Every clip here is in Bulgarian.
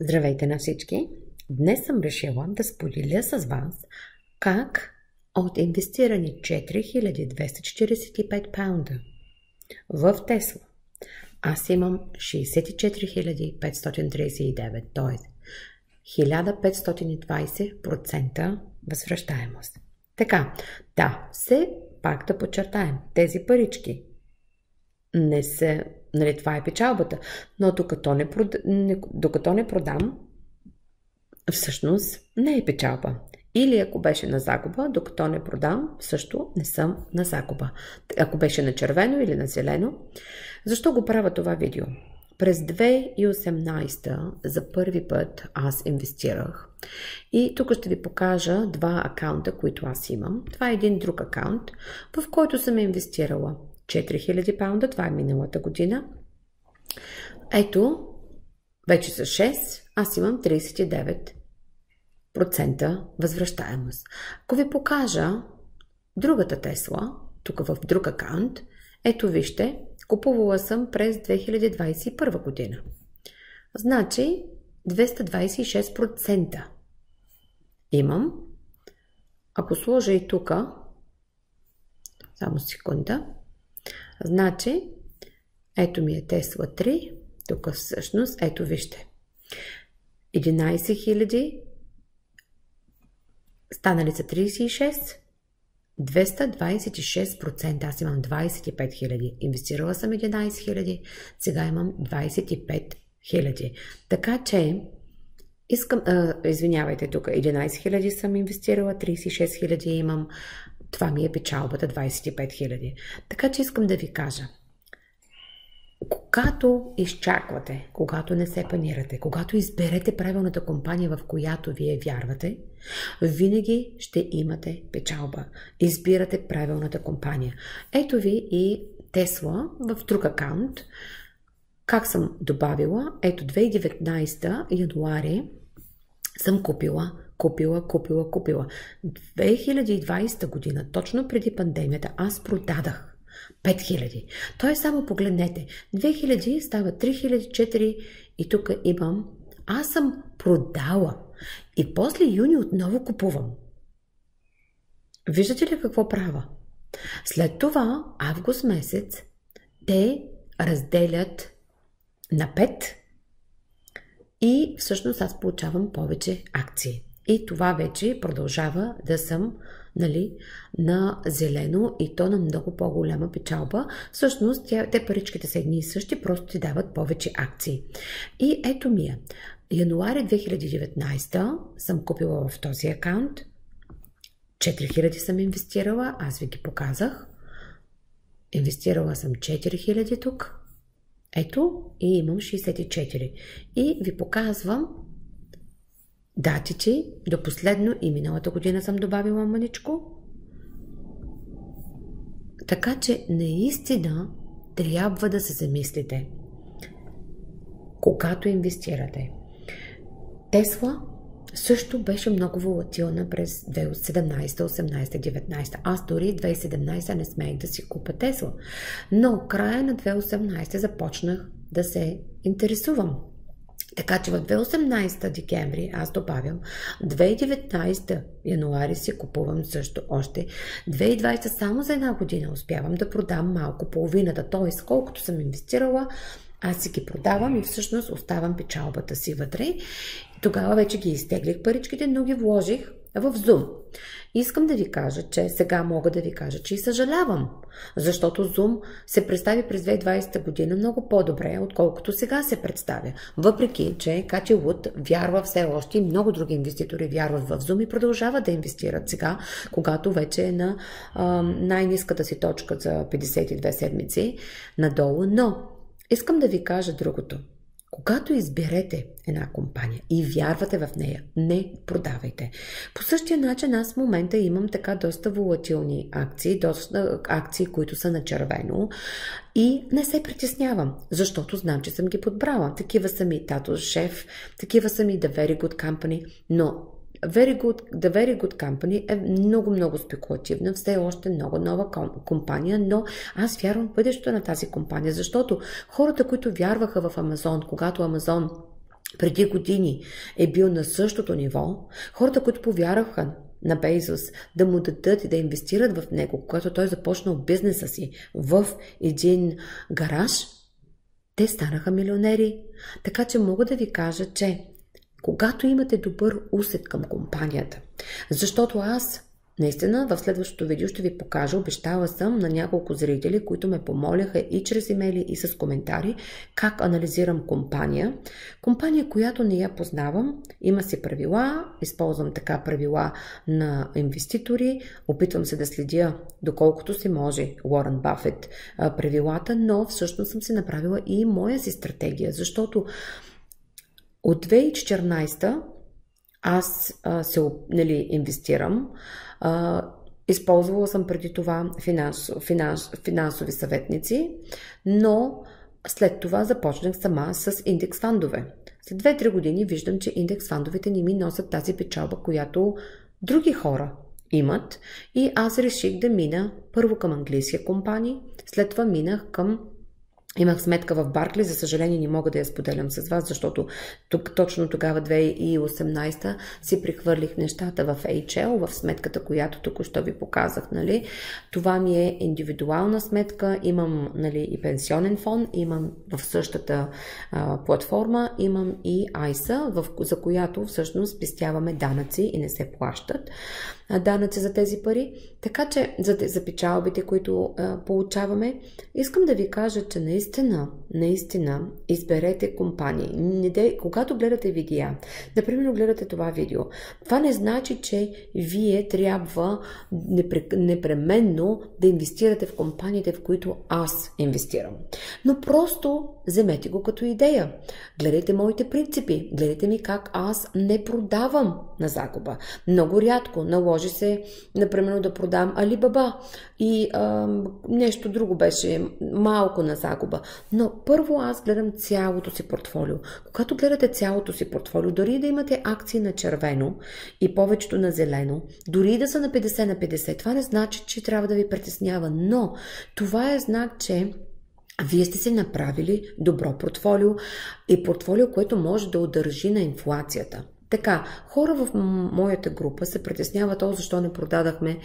Здравейте на всички! Днес съм решила да споделя с вас как от инвестирани 4245 паунда в Тесла аз имам 64539, т.е. 1520% възвръщаемост. Така, да, все пак да подчертаем, тези парички не са, нали, това е печалбата, но докато не продам, всъщност не е печалба. Или ако беше на загуба, докато не продам, също не съм на загуба. Ако беше на червено или на зелено. Защо го правя това видео? През 2018 за първи път аз инвестирах. И тук ще ви покажа два акаунта, които аз имам. Това е един друг акаунт, в който съм инвестирала 4000 паунда. Това е миналата година. Ето, вече с 6, аз имам 39% възвръщаемост. Ако ви покажа другата Тесла, тук в друг акаунт, ето вижте, купувала съм през 2021 година. Значи 226% имам. Ако сложа и тук, само секунда, значи ето ми е Тесла 3, тук всъщност, ето вижте, 11 000, станали са 36, 226%, аз имам 25 000, инвестирала съм 11 000, сега имам 25 000. Така че, извинявайте, тук 11 000 съм инвестирала, 36 000 имам, това ми е печалбата, 25 000. Така че искам да ви кажа, когато изчаквате, когато не се панирате, когато изберете правилната компания, в която вие вярвате, винаги ще имате печалба. Избирате правилната компания. Ето ви и Тесла в друг акаунт. Как съм добавила? Ето 2019 януари съм купила. 2020 година, точно преди пандемията, аз продадах 5000. Той само погледнете. 2000 става 3000, 4 и тук имам. Аз съм продала. И после юни отново купувам. Виждате ли какво правя? След това, август месец, те разделят на 5 и всъщност аз получавам повече акции. И това вече продължава да съм, нали, на зелено и то на много по-голяма печалба. Всъщност, те паричките са едни и същи, просто ти дават повече акции. И ето ми е. Януари 2019 съм купила в този акаунт. 4000 съм инвестирала, аз ви ги показах. Инвестирала съм 4000 тук. Ето, и имам 64. И ви показвам датите до последно и миналата година съм добавила маничко. Така че наистина трябва да се замислите, когато инвестирате. Тесла също беше много волатилна през 2017, 2018, 2019. Аз дори 2017 не смеех да си купя Тесла. Но края на 2018 започнах да се интересувам. Така че в 2018 декември аз добавям, 2019 януари си купувам също още, 2020 само за една година успявам да продам малко половината, т.е. колкото съм инвестирала, аз си ги продавам и всъщност оставам печалбата си вътре. Тогава вече ги изтеглих паричките, но ги вложих в Zoom. Искам да ви кажа, че сега мога да ви кажа, че и съжалявам, защото Zoom се представи през 2020 година много по-добре, отколкото сега се представя. Въпреки, че Кати Вуд вярва все още и много други инвеститори вярват в Zoom и продължават да инвестират сега, когато вече е на най-ниската си точка за 52 седмици надолу. Но искам да ви кажа другото. Когато изберете една компания и вярвате в нея, не продавайте. По същия начин аз в момента имам така доста волатилни акции, доста акции, които са на червено и не се притеснявам, защото знам, че съм ги подбрала. Такива са ми Тато Шеф, такива са ми The Very Good Company, но The Very Good Company е много спекулативна, все още много нова компания, но аз вярвам в бъдещето на тази компания, защото хората, които вярваха в Амазон, когато Амазон преди години е бил на същото ниво, хората, които повярваха на Безос да му дадат и да инвестират в него, когато той започнал бизнеса си в един гараж, те станаха милионери. Така че мога да ви кажа, че когато имате добър усет към компанията, защото аз наистина в следващото видео ще ви покажа, обещала съм на няколко зрители, които ме помоляха и чрез имейли, и с коментари, как анализирам компания. Компания, която не я познавам, има си правила, използвам така правила на инвеститори, опитвам се да следя доколкото си може Уорън Бафет правилата, но всъщност съм си направила и моя си стратегия, защото от 2014 аз инвестирам. Използвала съм преди това финансови съветници, но след това започнах сама с индекс фандове. След 2-3 години виждам, че индекс фандовете не ми носят тази печалба, която други хора имат, и аз реших да мина първо към английски компании, след това минах към Имах сметка в Баркли, за съжаление не мога да я споделям с вас, защото точно тогава, 2018, си прихвърлих нещата в HL, в сметката, която току-що ви показах. Нали? Това ми е индивидуална сметка, имам и пенсионен фонд, имам в същата платформа, имам и ISA, за която всъщност спестяваме данъци и не се плащат данъци за тези пари. Така че за печалбите, които получаваме, искам да ви кажа, че наистина изберете компании. Когато гледате видеа, например гледате това видео, това не значи, че вие трябва непременно да инвестирате в компаниите, в които аз инвестирам. Но просто вземете го като идея. Гледайте моите принципи, гледайте ми как аз не продавам на загуба. Много рядко наложи се, например, да продам Алибаба и нещо друго беше малко на загуба. Но първо аз гледам цялото си портфолио. Когато гледате цялото си портфолио, дори да имате акции на червено и повечето на зелено, дори да са на 50 на 50, това не значи, че трябва да ви притеснява, но това е знак, че вие сте си направили добро портфолио и портфолио, което може да удържи на инфлацията. Така, хора в моята група се притесняват, защо не продадахме,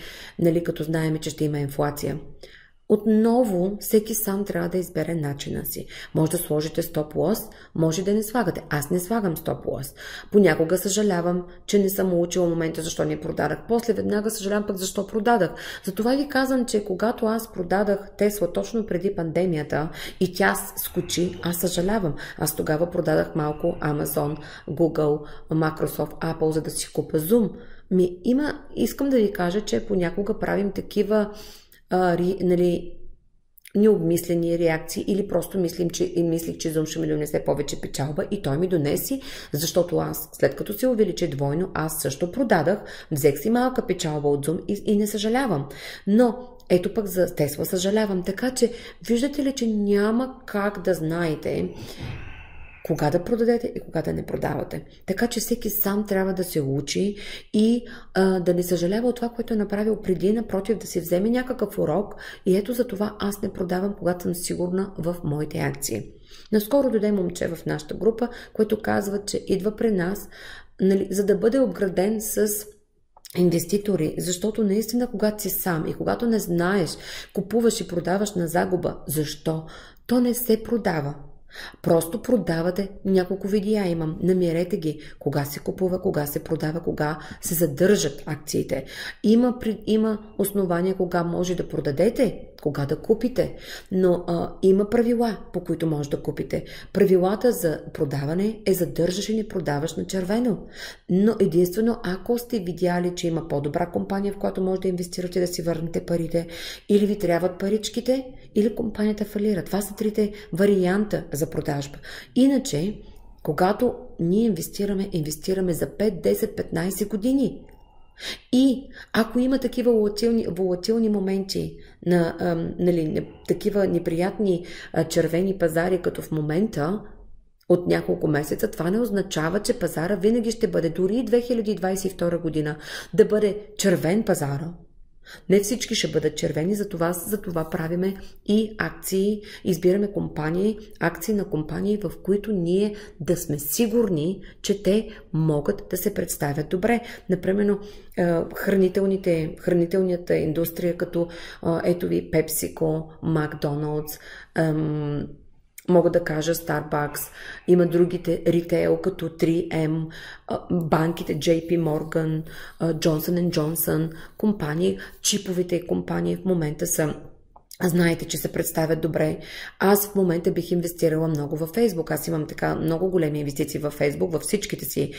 като знаем, че ще има инфлация. Отново, всеки сам трябва да избере начина си. Може да сложите стоп-лос, може да не слагате. Аз не слагам стоп-лос. Понякога съжалявам, че не съм улучила момента, защо не продадах. После веднага съжалявам пък защо продадах. Затова ви казвам, че когато аз продадах Тесла точно преди пандемията и тя скочи, аз съжалявам. Аз тогава продадах малко Amazon, Google, Microsoft, Apple, за да си купа Zoom. Искам да ви кажа, че понякога правим такива необмислени реакции или просто мислих, че Zoom ще ми донесе повече печалба и той ми донеси, защото аз, след като се увеличи двойно, аз също продадах, взех си малка печалба от Zoom и не съжалявам. Но ето пък за Тесла съжалявам. Така че виждате ли, че няма как да знаете кога да продадете и кога да не продавате. Така че всеки сам трябва да се учи и да не съжалява от това, което е направил преди, напротив, да си вземе някакъв урок и ето за това аз не продавам, когато съм сигурна в моите акции. Наскоро дойде момче в нашата група, което казва, че идва при нас, за да бъде обграден с инвеститори, защото наистина, когато си сам и когато не знаеш, купуваш и продаваш на загуба, защо? То не се продава. Просто продавате, няколко видеа имам, намерете ги, кога се купува, кога се продава, кога се задържат акциите. Има основания кога може да продадете, кога да купите, но има правила, по които може да купите. Правилата за продаване е задържаш и не продаваш на червено. Но единствено, ако сте видяли, че има по-добра компания, в която може да инвестирате да си върнете парите, или ви трябват паричките, или компанията фалира. Това са трите варианта за продажба. Иначе, когато ние инвестираме за 5, 10, 15 години. И ако има такива волатилни моменти на такива неприятни червени пазари, като в момента, от няколко месеца, това не означава, че пазара винаги ще бъде, дори 2022 година, да бъде червен пазара. Не всички ще бъдат червени, затова правиме и акции, избираме компании, акции на компании, в които ние да сме сигурни, че те могат да се представят добре. Например, хранителната индустрия, като ето ви PepsiCo, Макдоналдс, мога да кажа Starbucks, има другите ритейл като 3M, банките JP Morgan, Johnson & Johnson, компании, чиповите компании в момента са, знаете, че се представят добре. Аз в момента бих инвестирала много във Фейсбук. Аз имам така много големи инвестиции във Фейсбук, във всичките си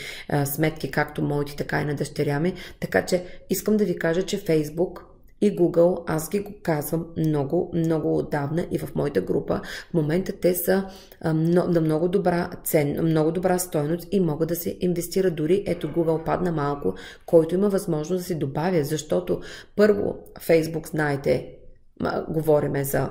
сметки, както моите, така и на дъщеря ми. Така че искам да ви кажа, че Фейсбук и Google, аз ги го казвам много, много отдавна и в моята група. В момента те са на много добра стойност и могат да се инвестира. Дори ето Google падна малко, който има възможност да се добавя, защото първо Facebook, знаете, говориме за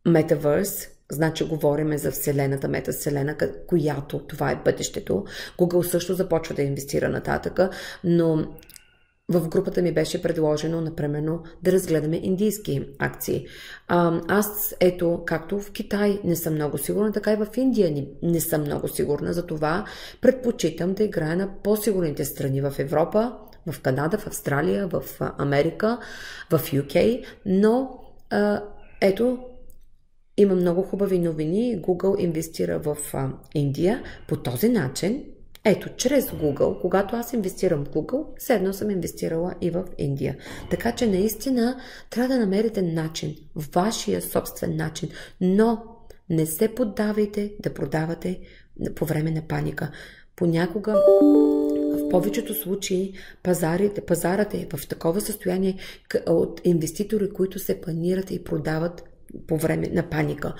Metaverse, значи говориме за Вселената, метавселена, която това е бъдещето. Google също започва да инвестира нататъка, но в групата ми беше предложено, например, да разгледаме индийски акции. Аз, ето, както в Китай не съм много сигурна, така и в Индия не съм много сигурна. Затова предпочитам да играя на по-сигурните страни в Европа, в Канада, в Австралия, в Америка, в UK, но ето, има много хубави новини. Google инвестира в Индия по този начин. Ето, чрез Google, когато аз инвестирам в Google, все едно съм инвестирала и в Индия. Така че наистина трябва да намерите начин, вашия собствен начин, но не се поддавайте да продавате по време на паника. Понякога, в повечето случаи, пазарът е в такова състояние от инвеститори, които се планират и продават по време на паника.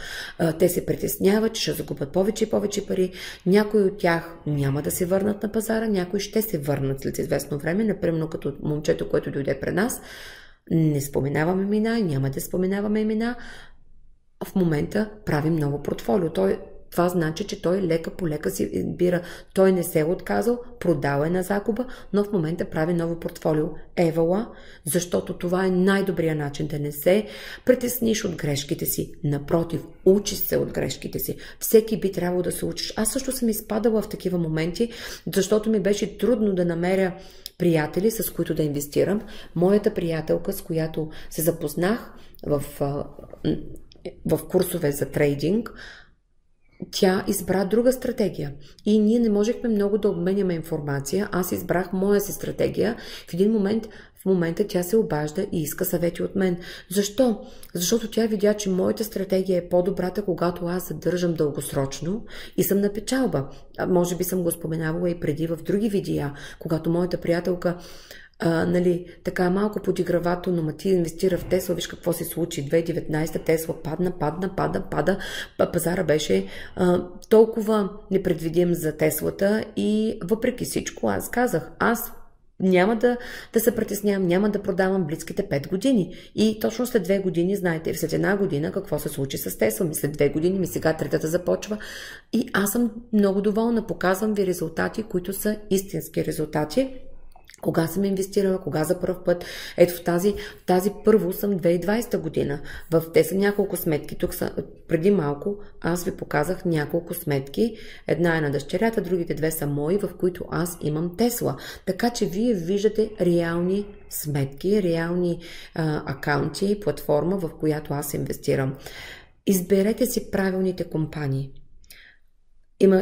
Те се притесняват, че ще загубят повече и повече пари. Някои от тях няма да се върнат на пазара, някои ще се върнат след известно време, например като момчето, което дойде при нас. Не споменаваме имена, няма да споменаваме имена. В момента прави много портфолио. Това значи, че той лека по лека си избира. Той не се е отказал, продал е на загуба, но в момента прави ново портфолио. Евала, защото това е най-добрият начин да не се притесниш от грешките си. Напротив, учиш се от грешките си. Всеки би трябвало да се учиш. Аз също съм изпадала в такива моменти, защото ми беше трудно да намеря приятели, с които да инвестирам. Моята приятелка, с която се запознах в курсове за трейдинг, тя избра друга стратегия и ние не можехме много да обменяме информация. Аз избрах моя си стратегия. В момента тя се обажда и иска съвети от мен. Защо? Защото тя видя, че моята стратегия е по-добрата, когато аз задържам дългосрочно и съм на печалба. Може би съм го споменавала и преди в други видеа, когато моята приятелка така малко подигравателно, ма ти инвестира в Тесла, виж какво се случи. 2019 Тесла пада. Пазара беше толкова непредвидим за Теслата и въпреки всичко аз казах, аз няма да се притеснявам, няма да продавам близките 5 години. И точно след 2 години, знаете, след 1 година какво се случи с Тесла. След 2 години сега третата започва. И аз съм много доволна. Показвам ви резултати, които са истински резултати. Кога съм инвестирала, кога за първ път. Ето в тази първо съм 2020 година. Те са няколко сметки. Тук преди малко аз ви показах няколко сметки. Една е на дъщерята, другите 2 са мои, в които аз имам Тесла. Така че вие виждате реални сметки, реални акаунти, платформа, в която аз инвестирам. Изберете си правилните компании.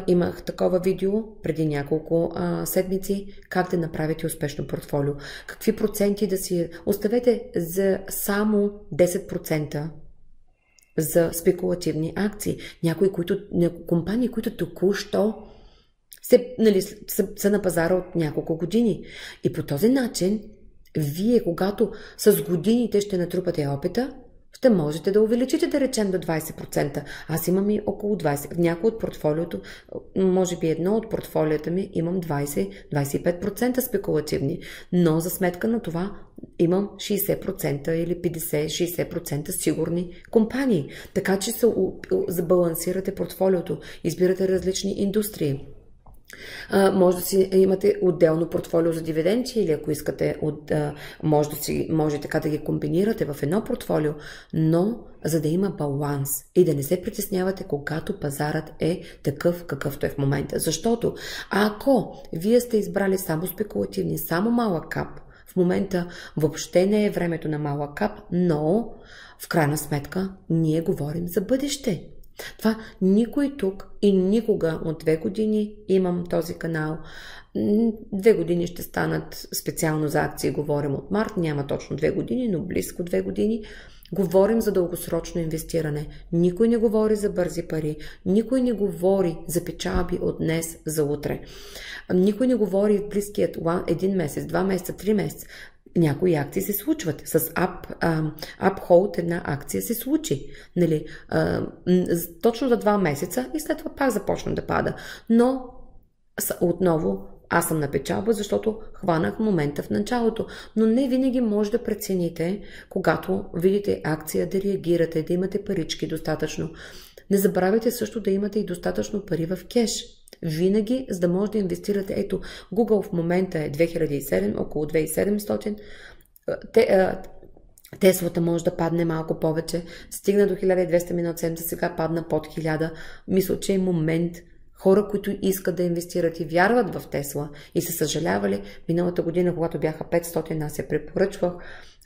Имах такова видео преди няколко седмици, как да направите успешно портфолио. Какви проценти да си... Оставете за само 10% за спекулативни акции. Компании, които току-що са на пазара от няколко години. И по този начин, вие, когато с годините ще натрупате опита, ще можете да увеличите, да речем, до 20%. Аз имам и около 20%. В някои от портфолиото, може би едно от портфолията ми, имам 20-25% спекулативни. Но за сметка на това имам 60% или 50-60% сигурни компании. Така че забалансирате портфолиото, избирате различни индустрии. Може да си имате отделно портфолио за дивиденти или ако искате, може така да ги комбинирате в едно портфолио, но за да има баланс и да не се притеснявате, когато пазарът е такъв, какъвто е в момента. Защото ако вие сте избрали само спекулативни, само малък кап, в момента въобще не е времето на малък кап, но в крайна сметка ние говорим за бъдеще. Това никой тук и никога от 2 години имам този канал. 2 години ще станат специално за акции, говорим от март, няма точно 2 години, но близко 2 години. Говорим за дългосрочно инвестиране. Никой не говори за бързи пари. Никой не говори за печалби от днес за утре. Никой не говори в близкият 1 месец, 2 месеца, 3 месеца. Някои акции се случват. С uphold една акция се случи. Нали? Точно за 2 месеца и след това пак започна да пада. Но отново аз съм на печалба, защото хванах момента в началото. Но не винаги може да прецените, когато видите акция, да реагирате, да имате парички достатъчно. Не забравяйте също да имате и достатъчно пари в кеш. Винаги, за да може да инвестирате. Ето, Google в момента е 2007, около 2700. Теслата може да падне малко повече. Стигна до 1200 минут седмица, сега падна под 1000. Мисля, че е момент хора, които искат да инвестират и вярват в Тесла и се съжалявали. Миналата година, когато бяха 500, аз я препоръчвах.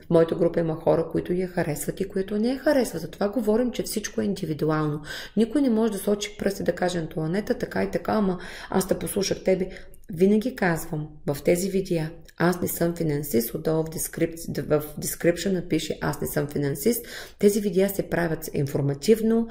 В моята група има хора, които я харесват и които не я харесват. Затова говорим, че всичко е индивидуално. Никой не може да сочи пръсти да каже Антоанета, така и така, ама аз те послушах тебе. Винаги казвам в тези видеа, аз не съм финансист, отдолу в description напише аз не съм финансист. Тези видеа се правят информативно,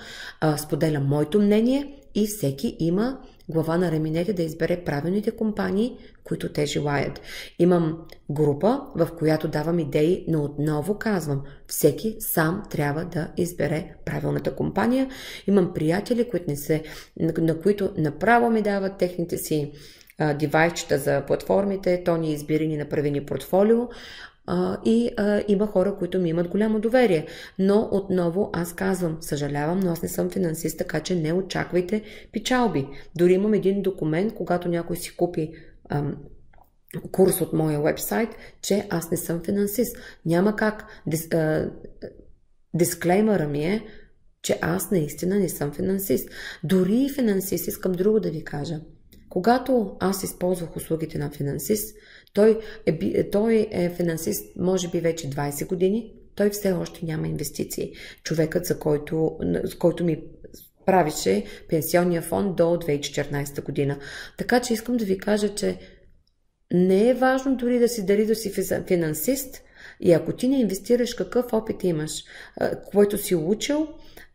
споделям моето мнение и всеки има глава на раменете да избере правилните компании, които те желаят. Имам група, в която давам идеи, но отново казвам, всеки сам трябва да избере правилната компания. Имам приятели, на които направо ми дават техните си девайсчета за платформите, то ни избира ни направи ни портфолио. Има хора, които ми имат голямо доверие. Но отново аз казвам, съжалявам, но аз не съм финансист, така че не очаквайте печалби. Дори имам един документ, когато някой си купи курс от моя вебсайт, че аз не съм финансист. Няма как. Дисклеймъра ми е, че аз наистина не съм финансист. Дори и финансист, искам друго да ви кажа. Когато аз използвах услугите на финансист, той е финансист може би вече 20 години, той все още няма инвестиции. Човекът, с който ми правише пенсионния фонд до 2014 година. Така че искам да ви кажа, че не е важно дори да си финансист и ако ти не инвестираш, какъв опит имаш, който си учил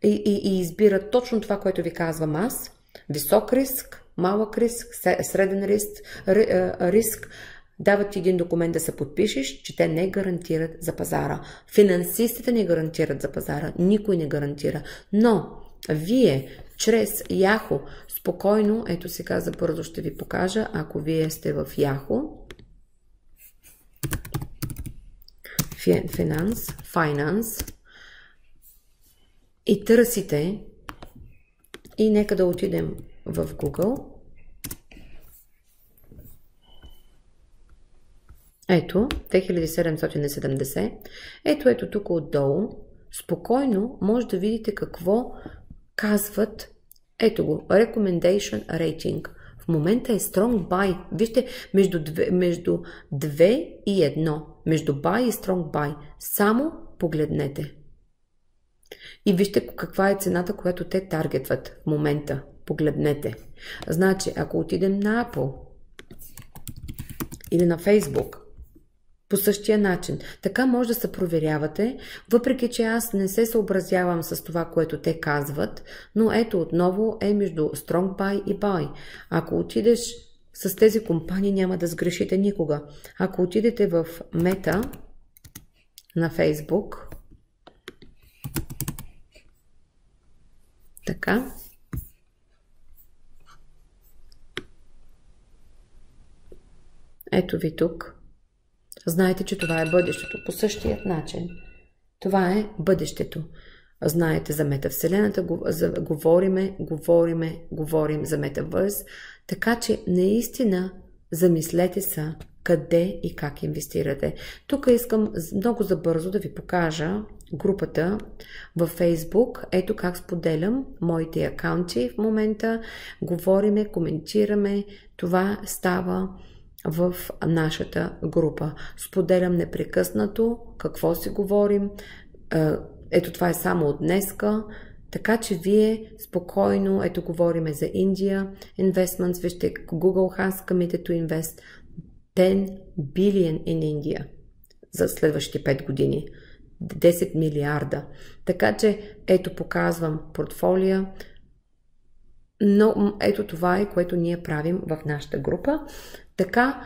и избира точно това, което ви казвам аз, висок риск, малък риск, среден риск, дават ти един документ да се подпишеш, че те не гарантират за пазара. Финансистите не гарантират за пазара, никой не гарантира. Но вие чрез Yahoo спокойно, ето сега за бързо ще ви покажа, ако вие сте в Yahoo, Finance и търсите, и нека да отидем в Google. Ето, 2770. Ето тук отдолу. Спокойно може да видите какво казват. Ето го, Recommendation Rating. В момента е Strong Buy. Вижте, между 2 и 1. Между Buy и Strong Buy. Само погледнете. И вижте каква е цената, която те таргетват в момента. Погледнете. Значи, ако отидем на Apple или на Facebook, по същия начин. Така може да се проверявате, въпреки че аз не се съобразявам с това, което те казват, но ето отново е между Strong Buy и Buy. Ако отидеш с тези компании, няма да сгрешите никога. Ако отидете в Meta на Facebook, така, ето ви тук. Знаете, че това е бъдещето. По същия начин. Това е бъдещето. знаете за метавселената, говорим за метавърс, така че наистина замислете се къде и как инвестирате. Тук искам много забързо да ви покажа групата във Facebook. Ето как споделям моите акаунти в момента. Говориме, коментираме. Това става в нашата група. Споделям непрекъснато какво си говорим. Ето това е само от днеска. Така че вие спокойно, ето говориме за India Investments, вижте Google has committed to invest 10 billion in India за следващите 5 години. 10 милиарда. Така че ето показвам портфолия. Но ето това е, което ние правим в нашата група. Така,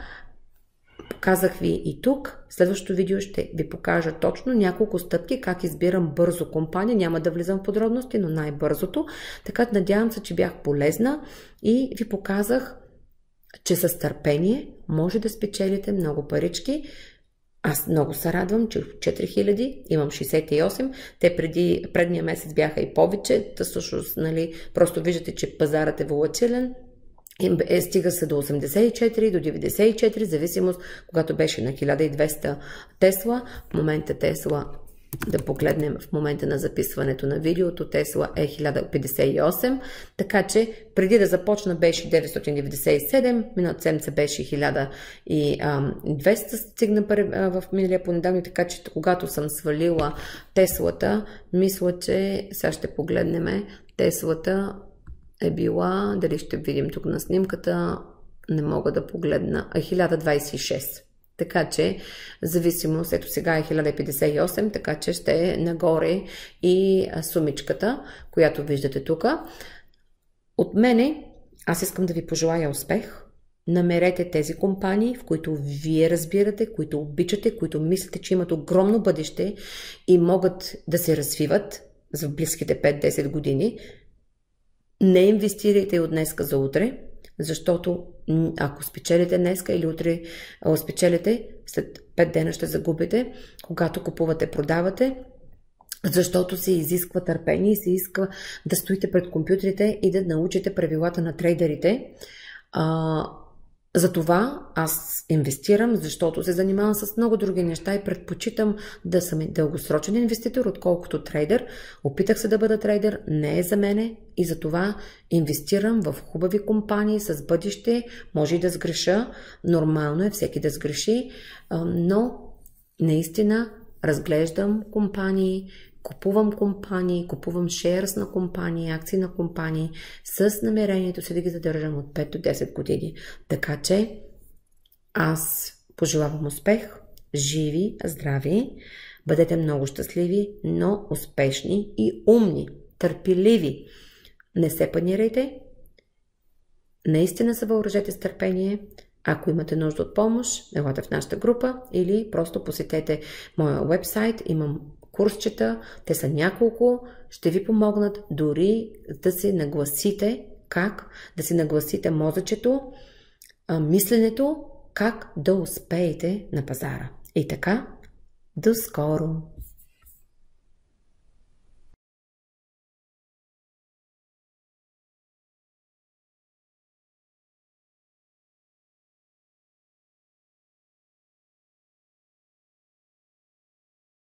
казах ви и тук. Следващото видео ще ви покажа точно няколко стъпки, как избирам бързо компания. Няма да влизам в подробности, но най-бързото. Така, надявам се, че бях полезна и ви показах, че с търпение може да спечелите много парички. Аз много се радвам, че 4000, имам 68, те предния месец бяха и повече, всъщност, нали, просто виждате, че пазарът е волатилен, стига се до 84, до 94, зависимост, когато беше на 1200 Тесла, в момента Тесла, да погледнем в момента на записването на видеото, Тесла е 1058, така че преди да започна беше 997, миналата седмица беше 1200, стигна в миналия понеделник, така че когато съм свалила Теслата, мисля, че сега ще погледнем, Теслата е била, дали ще видим тук на снимката, не мога да погледна, 1026. Така че, зависимост, ето сега е 1058, така че ще е нагоре и сумичката, която виждате тук. От мене, аз искам да ви пожелая успех. Намерете тези компании, в които вие разбирате, които обичате, които мислите, че имат огромно бъдеще и могат да се развиват за близките 5-10 години. Не инвестирайте от днеска за утре, защото ако спечелите днеска или утре спечелите, след 5 дена ще загубите, когато купувате, продавате, защото се изисква търпение и се иска да стоите пред компютрите и да научите правилата на трейдерите. Затова аз инвестирам, защото се занимавам с много други неща и предпочитам да съм дългосрочен инвеститор, отколкото трейдер. Опитах се да бъда трейдер, не е за мене и затова инвестирам в хубави компании с бъдеще. Може и да сгреша, нормално е всеки да сгреши, но наистина разглеждам компании, купувам шеърс на компании, акции на компании с намерението си да ги задържам от 5 до 10 години. Така че аз пожелавам успех, живи, здрави, бъдете много щастливи, но успешни и умни, търпеливи. Не се панирайте, наистина се въоръжете с търпение. Ако имате нужда от помощ, елате в нашата група или просто посетете моя уебсайт, имам курсчета, те са няколко, ще ви помогнат дори да се нагласите, как да си нагласите мозъчето, мисленето, как да успеете на пазара. И така, до скоро!